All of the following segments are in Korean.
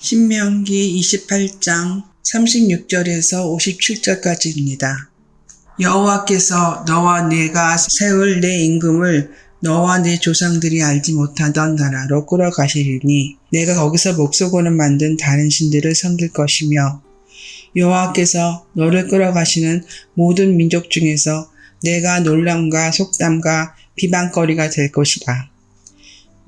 신명기 28장 36절에서 57절까지입니다. 여호와께서 너와 내가 세울 내 임금을 너와 내 조상들이 알지 못하던 나라로 끌어가시리니 내가 거기서 목소고는 만든 다른 신들을 섬길 것이며 여호와께서 너를 끌어가시는 모든 민족 중에서 내가 놀람과 속담과 비방거리가 될 것이다.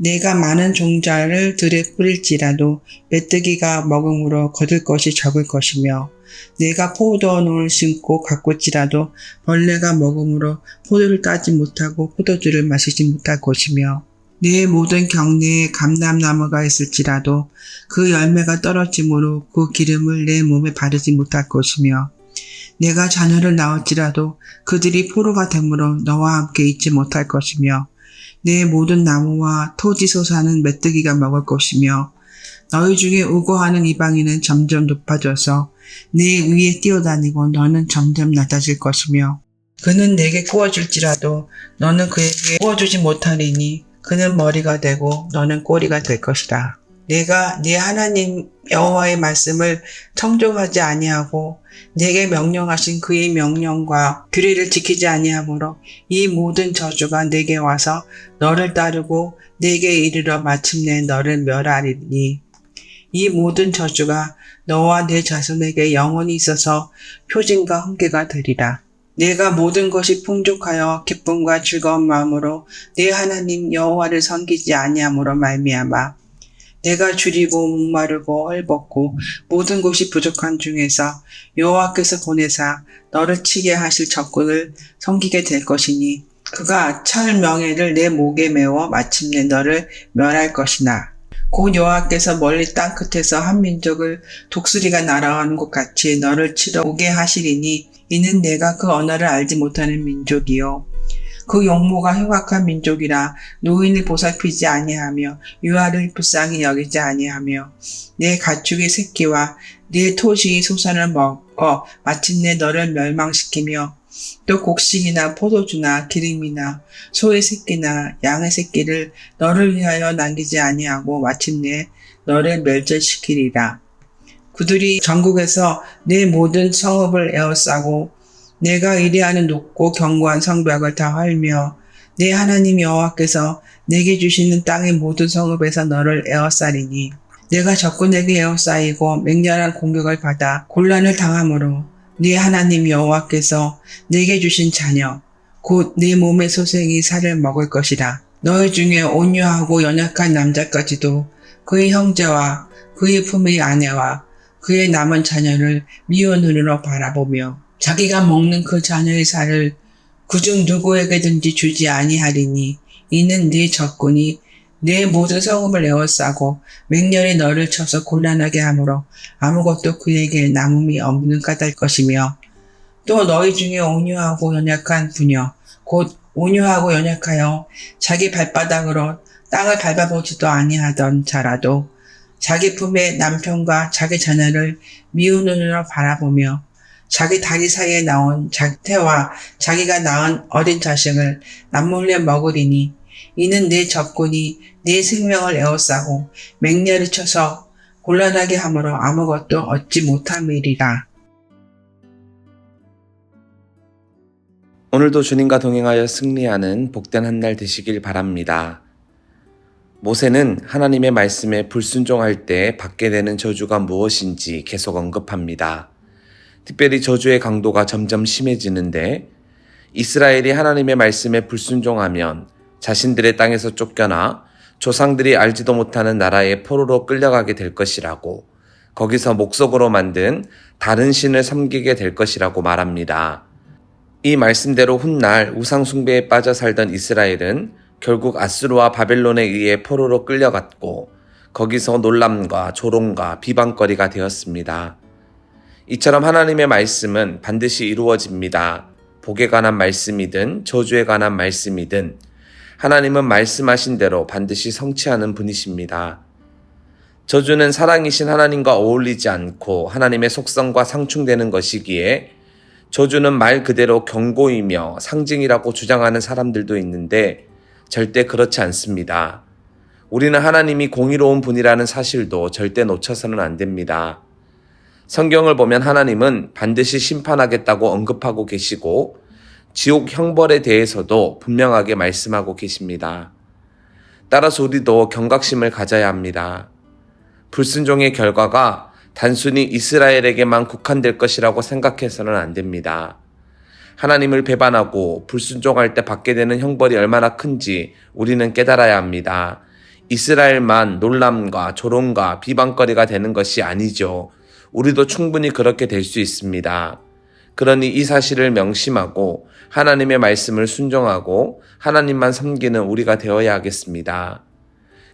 내가 많은 종자를 들에 뿌릴지라도 메뚜기가 먹음으로 거둘 것이 적을 것이며 내가 포도원을 심고 가꿀지라도 벌레가 먹음으로 포도를 따지 못하고 포도주를 마시지 못할 것이며 내 모든 경내에 감람나무가 있을지라도 그 열매가 떨어짐으로 그 기름을 내 몸에 바르지 못할 것이며 내가 자녀를 낳을지라도 그들이 포로가 되므로 너와 함께 있지 못할 것이며 내 모든 나무와 토지 솟아는 메뚜기가 먹을 것이며 너희 중에 우고하는 이방인은 점점 높아져서 네 위에 뛰어다니고 너는 점점 낮아질 것이며 그는 내게 구워줄지라도 너는 그에게 구워주지 못하리니 그는 머리가 되고 너는 꼬리가 될 것이다. 내가 네 하나님 여호와의 말씀을 청종하지 아니하고 내게 명령하신 그의 명령과 규례를 지키지 아니하므로 이 모든 저주가 내게 와서 너를 따르고 내게 이르러 마침내 너를 멸하리니 이 모든 저주가 너와 내 자손에게 영원히 있어서 표징과 훈계가 되리라. 내가 모든 것이 풍족하여 기쁨과 즐거운 마음으로 내 하나님 여호와를 섬기지 아니함으로 말미암아 내가 줄이고 목마르고 헐벗고 모든 것이 부족한 중에서 여호와께서 보내사 너를 치게 하실 적군을 섬기게 될 것이니 그가 철 명예를 내 목에 메워 마침내 너를 멸할 것이나 곧 여호와께서 멀리 땅 끝에서 한 민족을 독수리가 날아가는 것 같이 너를 치러 오게 하시리니 이는 내가 그 언어를 알지 못하는 민족이요 그 용모가 흉악한 민족이라 노인을 보살피지 아니하며 유아를 불쌍히 여기지 아니하며 내 가축의 새끼와 내 토지의 소산을 먹어 마침내 너를 멸망시키며 또 곡식이나 포도주나 기름이나 소의 새끼나 양의 새끼를 너를 위하여 남기지 아니하고 마침내 너를 멸절시키리라. 그들이 전국에서 내 모든 성읍을 에워싸고 내가 의뢰하는 높고 견고한 성벽을 다 헐며 내 하나님 여호와께서 내게 주시는 땅의 모든 성읍에서 너를 에워싸리니 내가 적군에게 에워싸이고 맹렬한 공격을 받아 곤란을 당함으로 네 하나님 여호와께서 내게 주신 자녀 곧 내 몸의 소생이 살을 먹을 것이라. 너희 중에 온유하고 연약한 남자까지도 그의 형제와 그의 품의 아내와 그의 남은 자녀를 미운 눈으로 바라보며 자기가 먹는 그 자녀의 살을 그중 누구에게든지 주지 아니하리니 이는 네 적군이 내 모든 성읍을 에워싸고 맹렬히 너를 쳐서 곤란하게 하므로 아무것도 그에게 남음이 없는 까닭 것이며 또 너희 중에 온유하고 연약한 부녀 곧 온유하고 연약하여 자기 발바닥으로 땅을 밟아보지도 아니하던 자라도 자기 품의 남편과 자기 자녀를 미운 눈으로 바라보며 자기 다리 사이에 나온 태와 자기가 낳은 어린 자식을 남몰래 먹으리니 이는 내 적군이 내 생명을 에워싸고 맹렬히 쳐서 곤란하게 함으로 아무것도 얻지 못함이리라. 오늘도 주님과 동행하여 승리하는 복된 한 날 되시길 바랍니다. 모세는 하나님의 말씀에 불순종할 때 받게 되는 저주가 무엇인지 계속 언급합니다. 특별히 저주의 강도가 점점 심해지는데 이스라엘이 하나님의 말씀에 불순종하면 자신들의 땅에서 쫓겨나 조상들이 알지도 못하는 나라의 포로로 끌려가게 될 것이라고 거기서 목석으로 만든 다른 신을 섬기게 될 것이라고 말합니다. 이 말씀대로 훗날 우상 숭배에 빠져 살던 이스라엘은 결국 아수르와 바벨론에 의해 포로로 끌려갔고 거기서 놀람과 조롱과 비방거리가 되었습니다. 이처럼 하나님의 말씀은 반드시 이루어집니다. 복에 관한 말씀이든 저주에 관한 말씀이든 하나님은 말씀하신 대로 반드시 성취하는 분이십니다. 저주는 사랑이신 하나님과 어울리지 않고 하나님의 속성과 상충되는 것이기에 저주는 말 그대로 경고이며 상징이라고 주장하는 사람들도 있는데 절대 그렇지 않습니다. 우리는 하나님이 공의로운 분이라는 사실도 절대 놓쳐서는 안 됩니다. 성경을 보면 하나님은 반드시 심판하겠다고 언급하고 계시고 지옥 형벌에 대해서도 분명하게 말씀하고 계십니다. 따라서 우리도 경각심을 가져야 합니다. 불순종의 결과가 단순히 이스라엘에게만 국한될 것이라고 생각해서는 안 됩니다. 하나님을 배반하고 불순종할 때 받게 되는 형벌이 얼마나 큰지 우리는 깨달아야 합니다. 이스라엘만 놀람과 조롱과 비방거리가 되는 것이 아니죠. 우리도 충분히 그렇게 될 수 있습니다. 그러니 이 사실을 명심하고 하나님의 말씀을 순종하고 하나님만 섬기는 우리가 되어야 하겠습니다.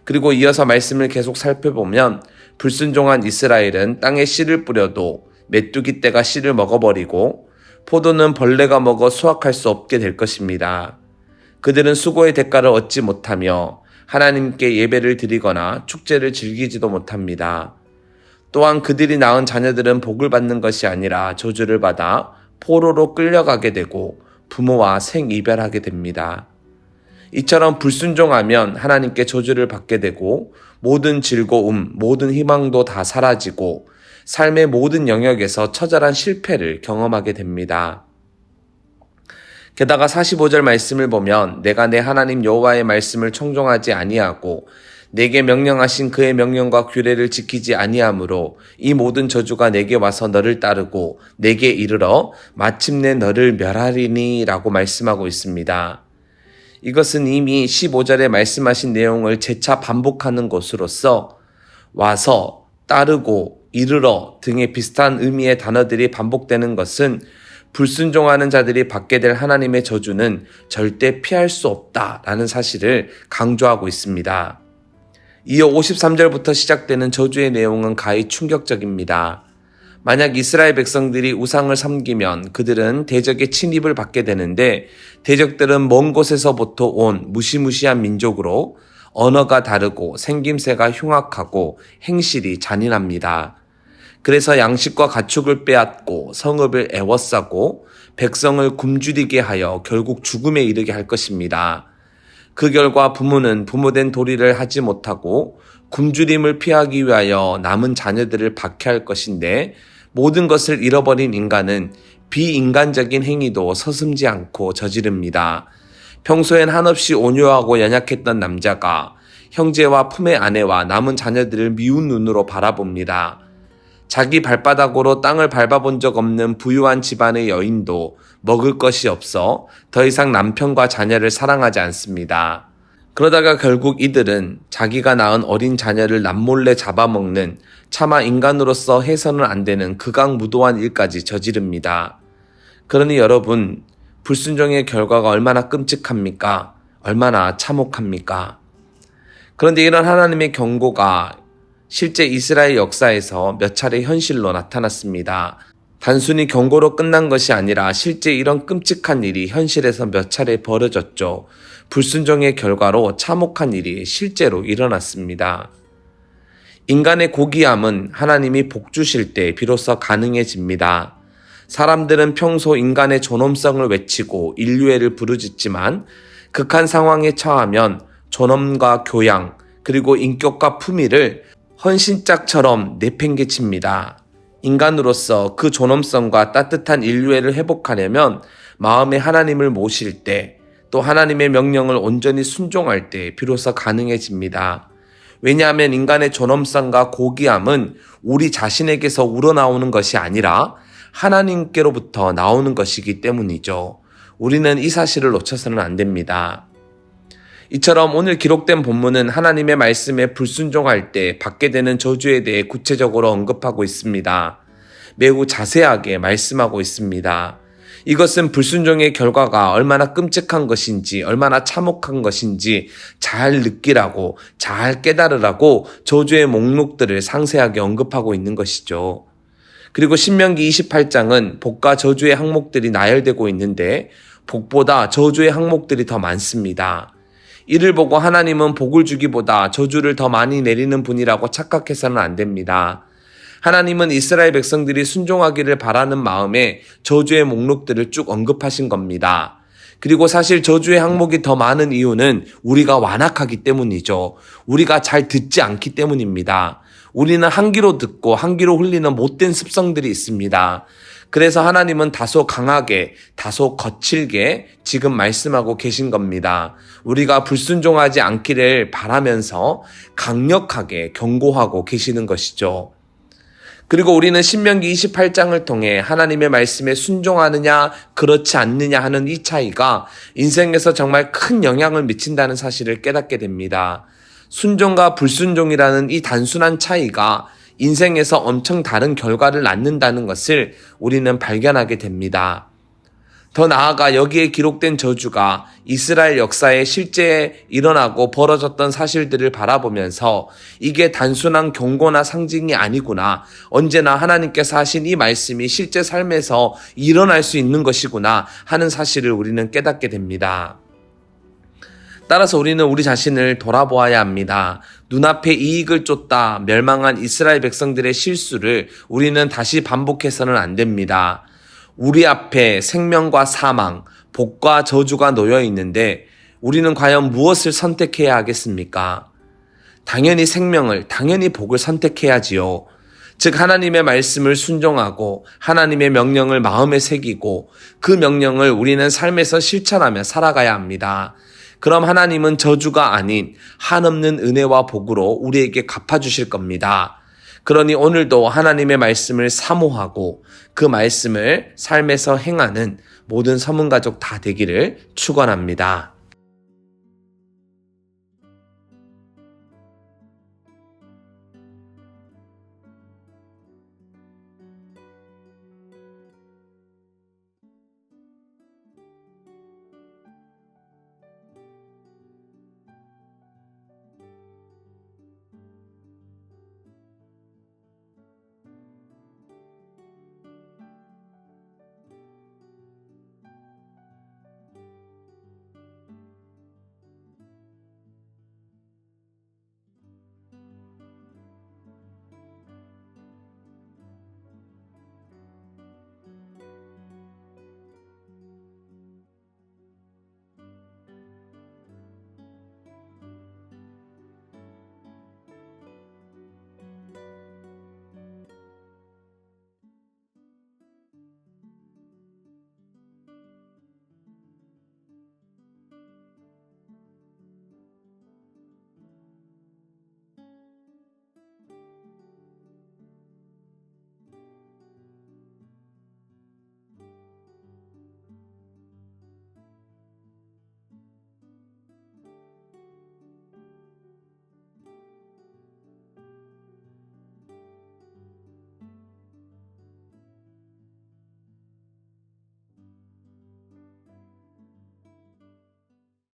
그리고 이어서 말씀을 계속 살펴보면 불순종한 이스라엘은 땅에 씨를 뿌려도 메뚜기 떼가 씨를 먹어버리고 포도는 벌레가 먹어 수확할 수 없게 될 것입니다. 그들은 수고의 대가를 얻지 못하며 하나님께 예배를 드리거나 축제를 즐기지도 못합니다. 또한 그들이 낳은 자녀들은 복을 받는 것이 아니라 저주를 받아 포로로 끌려가게 되고 부모와 생이별하게 됩니다. 이처럼 불순종하면 하나님께 저주를 받게 되고 모든 즐거움, 모든 희망도 다 사라지고 삶의 모든 영역에서 처절한 실패를 경험하게 됩니다. 게다가 45절 말씀을 보면 내가 내 하나님 여호와의 말씀을 청종하지 아니하고 내게 명령하신 그의 명령과 규례를 지키지 아니하므로 이 모든 저주가 내게 와서 너를 따르고 내게 이르러 마침내 너를 멸하리니 라고 말씀하고 있습니다. 이것은 이미 15절에 말씀하신 내용을 재차 반복하는 것으로서 와서, 따르고, 이르러 등의 비슷한 의미의 단어들이 반복되는 것은 불순종하는 자들이 받게 될 하나님의 저주는 절대 피할 수 없다라는 사실을 강조하고 있습니다. 이어 53절부터 시작되는 저주의 내용은 가히 충격적입니다. 만약 이스라엘 백성들이 우상을 섬기면 그들은 대적의 침입을 받게 되는데 대적들은 먼 곳에서부터 온 무시무시한 민족으로 언어가 다르고 생김새가 흉악하고 행실이 잔인합니다. 그래서 양식과 가축을 빼앗고 성읍을 애워싸고 백성을 굶주리게 하여 결국 죽음에 이르게 할 것입니다. 그 결과 부모는 부모된 도리를 하지 못하고 굶주림을 피하기 위하여 남은 자녀들을 박해할 것인데 모든 것을 잃어버린 인간은 비인간적인 행위도 서슴지 않고 저지릅니다. 평소엔 한없이 온유하고 연약했던 남자가 형제와 품의 아내와 남은 자녀들을 미운 눈으로 바라봅니다. 자기 발바닥으로 땅을 밟아본 적 없는 부유한 집안의 여인도 먹을 것이 없어 더 이상 남편과 자녀를 사랑하지 않습니다. 그러다가 결국 이들은 자기가 낳은 어린 자녀를 남몰래 잡아먹는 차마 인간으로서 해서는 안 되는 극악무도한 일까지 저지릅니다. 그러니 여러분, 불순종의 결과가 얼마나 끔찍합니까? 얼마나 참혹합니까? 그런데 이런 하나님의 경고가 실제 이스라엘 역사에서 몇 차례 현실로 나타났습니다. 단순히 경고로 끝난 것이 아니라 실제 이런 끔찍한 일이 현실에서 몇 차례 벌어졌죠. 불순종의 결과로 참혹한 일이 실제로 일어났습니다. 인간의 고귀함은 하나님이 복 주실 때 비로소 가능해집니다. 사람들은 평소 인간의 존엄성을 외치고 인류애를 부르짖지만 극한 상황에 처하면 존엄과 교양 그리고 인격과 품위를 헌신짝처럼 내팽개칩니다. 인간으로서 그 존엄성과 따뜻한 인류애를 회복하려면 마음에 하나님을 모실 때 또 하나님의 명령을 온전히 순종할 때 비로소 가능해집니다. 왜냐하면 인간의 존엄성과 고귀함은 우리 자신에게서 우러나오는 것이 아니라 하나님께로부터 나오는 것이기 때문이죠. 우리는 이 사실을 놓쳐서는 안 됩니다. 이처럼 오늘 기록된 본문은 하나님의 말씀에 불순종할 때 받게 되는 저주에 대해 구체적으로 언급하고 있습니다. 매우 자세하게 말씀하고 있습니다. 이것은 불순종의 결과가 얼마나 끔찍한 것인지, 얼마나 참혹한 것인지 잘 느끼라고, 잘 깨달으라고 저주의 목록들을 상세하게 언급하고 있는 것이죠. 그리고 신명기 28장은 복과 저주의 항목들이 나열되고 있는데 복보다 저주의 항목들이 더 많습니다. 이를 보고 하나님은 복을 주기보다 저주를 더 많이 내리는 분이라고 착각해서는 안 됩니다. 하나님은 이스라엘 백성들이 순종하기를 바라는 마음에 저주의 목록들을 쭉 언급하신 겁니다. 그리고 사실 저주의 항목이 더 많은 이유는 우리가 완악하기 때문이죠. 우리가 잘 듣지 않기 때문입니다. 우리는 한 귀로 듣고 한 귀로 흘리는 못된 습성들이 있습니다. 그래서 하나님은 다소 강하게, 다소 거칠게 지금 말씀하고 계신 겁니다. 우리가 불순종하지 않기를 바라면서 강력하게 경고하고 계시는 것이죠. 그리고 우리는 신명기 28장을 통해 하나님의 말씀에 순종하느냐 그렇지 않느냐 하는 이 차이가 인생에서 정말 큰 영향을 미친다는 사실을 깨닫게 됩니다. 순종과 불순종이라는 이 단순한 차이가 인생에서 엄청 다른 결과를 낳는다는 것을 우리는 발견하게 됩니다. 더 나아가 여기에 기록된 저주가 이스라엘 역사에 실제 일어나고 벌어졌던 사실들을 바라보면서 이게 단순한 경고나 상징이 아니구나. 언제나 하나님께서 하신 이 말씀이 실제 삶에서 일어날 수 있는 것이구나 하는 사실을 우리는 깨닫게 됩니다. 따라서 우리는 우리 자신을 돌아보아야 합니다. 눈앞에 이익을 쫓다 멸망한 이스라엘 백성들의 실수를 우리는 다시 반복해서는 안 됩니다. 우리 앞에 생명과 사망, 복과 저주가 놓여 있는데 우리는 과연 무엇을 선택해야 하겠습니까? 당연히 생명을, 당연히 복을 선택해야지요. 즉 하나님의 말씀을 순종하고 하나님의 명령을 마음에 새기고 그 명령을 우리는 삶에서 실천하며 살아가야 합니다. 그럼 하나님은 저주가 아닌 한없는 은혜와 복으로 우리에게 갚아주실 겁니다. 그러니 오늘도 하나님의 말씀을 사모하고 그 말씀을 삶에서 행하는 모든 서문가족 다 되기를 축원합니다.